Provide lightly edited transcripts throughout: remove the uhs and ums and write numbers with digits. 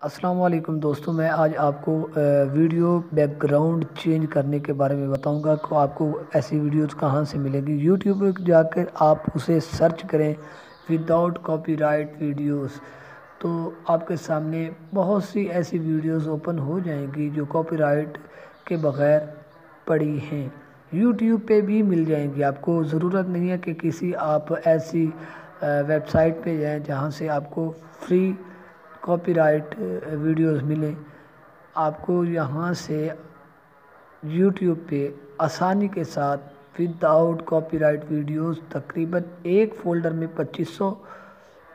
السلام علیکم دوستوں، میں آج آپ کو ویڈیو بیک گراؤنڈ چینج کرنے کے بارے میں بتاؤں گا کہ آپ کو ایسی ویڈیوز کہاں سے ملیں گی۔ یوٹیوب پہ جا کر آپ اسے سرچ کریں وداؤٹ کاپی رائٹ ویڈیوز، تو آپ کے سامنے بہت سی ایسی ویڈیوز اوپن ہو جائیں گی جو کاپی رائٹ کے بغیر پڑی ہیں۔ یوٹیوب پہ بھی مل جائیں گی، آپ کو ضرورت نہیں ہے کہ کسی آپ ایسی ویب سائٹ پہ جائیں جہاں سے آپ کو فری کاپی رائٹ ویڈیوز ملیں۔ آپ کو یہاں سے یوٹیوب پہ آسانی کے ساتھ وداؤٹ کاپی رائٹ ویڈیوز تقریباً ایک فولڈر میں 2500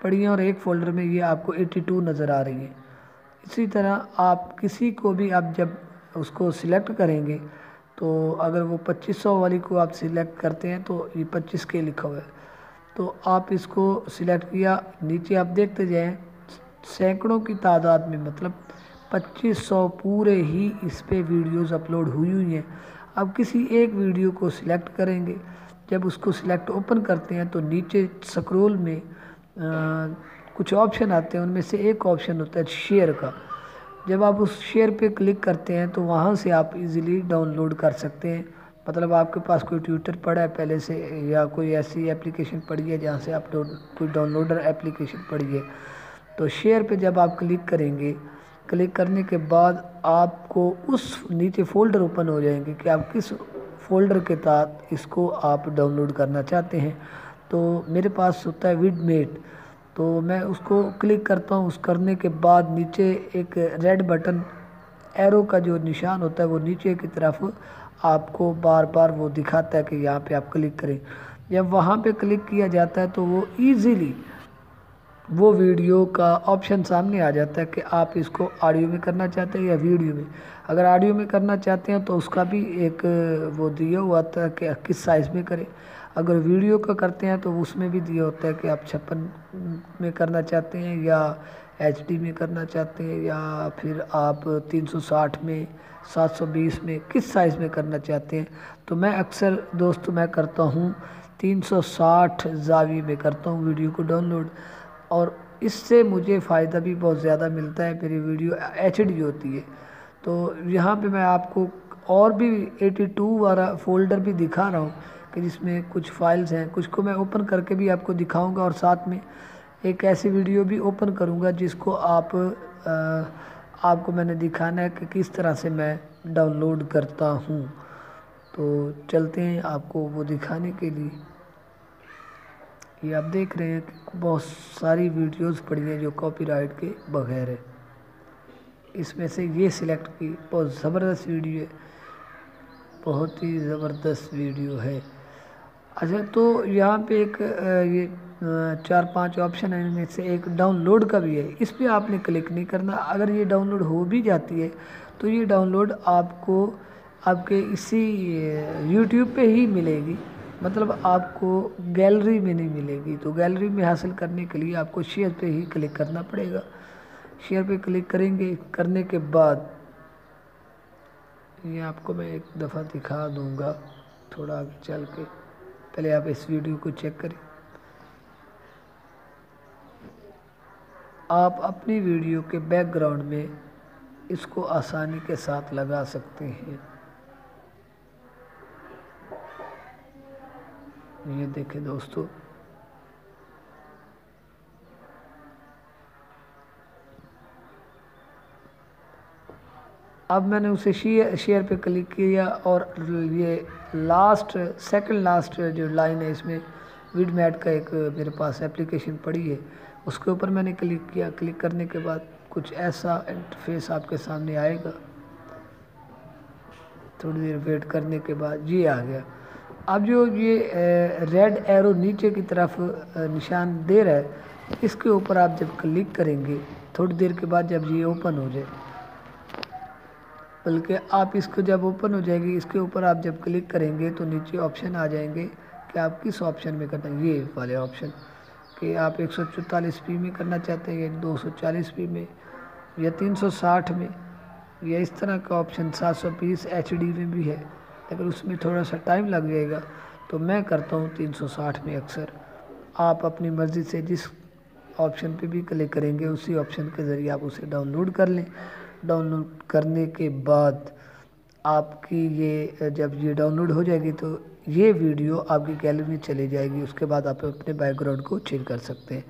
پڑی ہیں اور ایک فولڈر میں یہ آپ کو 82 نظر آ رہی ہیں۔ اسی طرح آپ کسی کو بھی آپ جب اس کو سلیکٹ کریں گے تو اگر وہ 2500 والی کو آپ سلیکٹ کرتے ہیں تو یہ 25 کے لکھا ہوا ہے، تو آپ اس کو سلیکٹ کیا، نیچے آپ دیکھتے جائیں سینکڑوں کی تعداد میں، مطلب 2500 پورے ہی اس پہ ویڈیوز اپلوڈ ہوئی ہیں۔ اب کسی ایک ویڈیو کو سلیکٹ کریں گے، جب اس کو سلیکٹ اوپن کرتے ہیں تو نیچے سکرول میں کچھ آپشن آتے ہیں، ان میں سے ایک آپشن ہوتا ہے شیئر کا۔ جب آپ اس شیئر پہ کلک کرتے ہیں تو وہاں سے آپ ایزیلی ڈاؤن لوڈ کر سکتے ہیں، مطلب آپ کے پاس کوئی ٹویٹر پڑا ہے پہلے سے یا کوئی ایسی اپلیکیشن پڑی ہے جہاں سے آپ کوئی ڈاؤن لوڈر اپلیکیشن پڑی ہے، تو شیئر پہ جب آپ کلک کریں گے، کلک کرنے کے بعد آپ کو اس نیچے فولڈر اوپن ہو جائیں گے کہ آپ کس فولڈر کے تحت اس کو آپ ڈاؤن لوڈ کرنا چاہتے ہیں۔ تو میرے پاس ہوتا ہے وڈ میٹ، تو میں اس کو کلک کرتا ہوں۔ اس کرنے کے بعد نیچے ایک ریڈ بٹن ایرو کا جو نشان ہوتا ہے وہ نیچے کی طرف آپ کو بار بار وہ دکھاتا ہے کہ یہاں پہ آپ کلک کریں۔ جب وہاں پہ کلک کیا جاتا ہے تو وہ ایزیلی وہ ویڈیو کا آپشن سامنے آ جاتا ہے کہ آپ اس کو آڈیو میں کرنا چاہتے ہیں یا ویڈیو میں۔ اگر آڈیو میں کرنا چاہتے ہیں تو اس کا بھی ایک وہ دیا ہوا تھا کہ کس سائز میں کریں، اگر ویڈیو کا کرتے ہیں تو اس میں بھی دیا ہوتا ہے کہ آپ 56 میں کرنا چاہتے ہیں یا HD میں کرنا چاہتے ہیں یا پھر آپ 360 میں 720 میں کس سائز میں کرنا چاہتے ہیں۔ تو میں اکثر دوستو میں کرتا ہوں 360 زاویے میں کرتا ہوں ویڈیو کو ڈاؤن لوڈ، اور اس سے مجھے فائدہ بھی بہت زیادہ ملتا ہے، میری ویڈیو HD ہوتی ہے۔ تو یہاں پہ میں آپ کو اور بھی 82 والا فولڈر بھی دکھا رہا ہوں کہ جس میں کچھ فائلز ہیں، کچھ کو میں اوپن کر کے بھی آپ کو دکھاؤں گا، اور ساتھ میں ایک ایسی ویڈیو بھی اوپن کروں گا جس کو آپ کو میں نے دکھانا ہے کہ کس طرح سے میں ڈاؤن لوڈ کرتا ہوں۔ تو چلتے ہیں آپ کو وہ دکھانے کے لیے۔ یہ آپ دیکھ رہے ہیں کہ بہت ساری ویڈیوز پڑی ہیں جو کاپی رائٹ کے بغیر ہے۔ اس میں سے یہ سلیکٹ کی بہت زبردست ویڈیو ہے، بہت ہی زبردست ویڈیو ہے۔ اچھا، تو یہاں پہ ایک یہ 4-5 آپشن ہیں، ان میں سے ایک ڈاؤن لوڈ کا بھی ہے، اس پہ آپ نے کلک نہیں کرنا۔ اگر یہ ڈاؤن لوڈ ہو بھی جاتی ہے تو یہ ڈاؤن لوڈ آپ کو آپ کے اسی یوٹیوب پہ ہی ملے گی، مطلب آپ کو گیلری میں نہیں ملے گی۔ تو گیلری میں حاصل کرنے کے لیے آپ کو شیئر پہ ہی کلک کرنا پڑے گا۔ شیئر پہ کلک کریں گے، کرنے کے بعد یہ آپ کو میں ایک دفعہ دکھا دوں گا تھوڑا آگے چل کے، پہلے آپ اس ویڈیو کو چیک کریں۔ آپ اپنی ویڈیو کے بیک گراؤنڈ میں اس کو آسانی کے ساتھ لگا سکتے ہیں۔ یہ دیکھیں دوستو، اب میں نے اسے شیئر پہ کلک کیا اور یہ سیکنڈ لاسٹ جو لائن ہے، اس میں وڈ میٹ کا ایک میرے پاس اپلیکیشن پڑی ہے، اس کے اوپر میں نے کلک کیا۔ کلک کرنے کے بعد کچھ ایسا انٹرفیس آپ کے سامنے آئے گا، تھوڑی دیر ویٹ کرنے کے بعد یہ آ گیا۔ اب جو یہ ریڈ ایرو نیچے کی طرف نشان دے رہا ہے، اس کے اوپر آپ جب کلک کریں گے تھوڑی دیر کے بعد جب یہ اوپن ہو جائے، بلکہ آپ اس کو جب اوپن ہو جائے گی، اس کے اوپر آپ جب کلک کریں گے تو نیچے آپشن آ جائیں گے کہ آپ کس آپشن میں کرنا ہے۔ یہ والے آپشن کہ آپ 144p میں کرنا چاہتے ہیں یا 240p میں یا 360 میں یا اس طرح کا آپشن 720 HD میں بھی ہے، لیکن اس میں تھوڑا سا ٹائم لگ جائے گا، تو میں کرتا ہوں 360 میں۔ اکثر آپ اپنی مرضی سے جس آپشن پہ بھی کلک کریں گے، اسی آپشن کے ذریعے آپ اسے ڈاؤن لوڈ کر لیں۔ ڈاؤن لوڈ کرنے کے بعد آپ کی جب یہ ڈاؤن لوڈ ہو جائے گی تو یہ ویڈیو آپ کی گیلری میں چلی جائے گی۔ اس کے بعد آپ اپنے بیک گراؤنڈ کو چینج کر سکتے ہیں۔